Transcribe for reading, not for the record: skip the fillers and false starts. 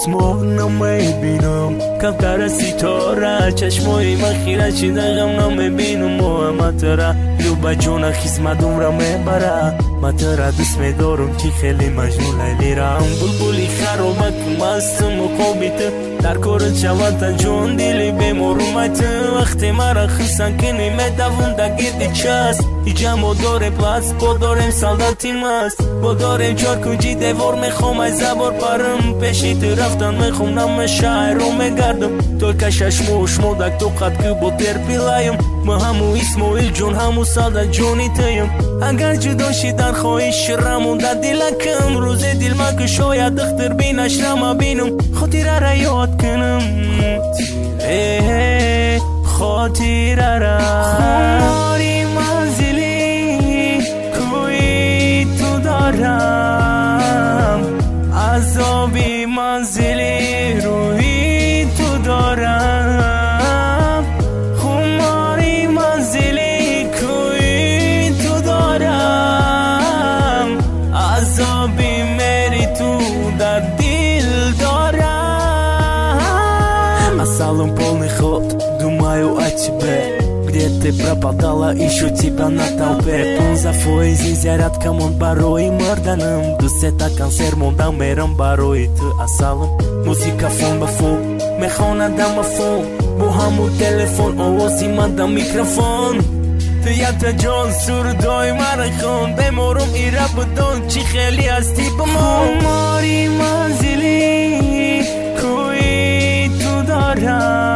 اسمو نمیبینم کمتر ستاره چشمای من خیره شده غم نمیبینم محمد را لو بجون خیزمدوم را میبره من ترا دوست میدارم که خیلی مجنون لیلی رام بلبلی خرابه که مستم و خوابیت در کارت شود تا جون دیلی بمرومت وقتی مرا خیسن که نمیدوم در گردی چست ایجامو داره پلاس با دارم سالداتی مست با دارم چار کنجی دیوار میخوام از زبار پرم پیشی تو رفتن میخوام نام شهر رو میگردم تلک ششمو دک تو قد که با تر بیلایم ما همو اسماعیل جون همو سالدات جونی تیم اگر جدا شدن خواهیش رمون در دلکم روز دل من که شاید دختر بینش رما بینم خاطره را یاد کنم خاطره را خماری منزلی کوی تو دارم عذابی منزلی روی تو دارم خماری منزلی کوی تو دارم عذابی میری تو در دل дорам Асалом полный ход, думаю о тебе Где ты пропадала, ищу тебя на толпе Пунзафой, зизярят камон барой морданым Дусета консер мондам мерам барой Ты асалом, музыка фон ба фон Мехона дам фон Бо хаму телефон, овози ман дам микрофон Ты ята джон, сурдой марахон Беморум и рабудон, чи хели асти бамон Хумари манзили, کوی تو دارم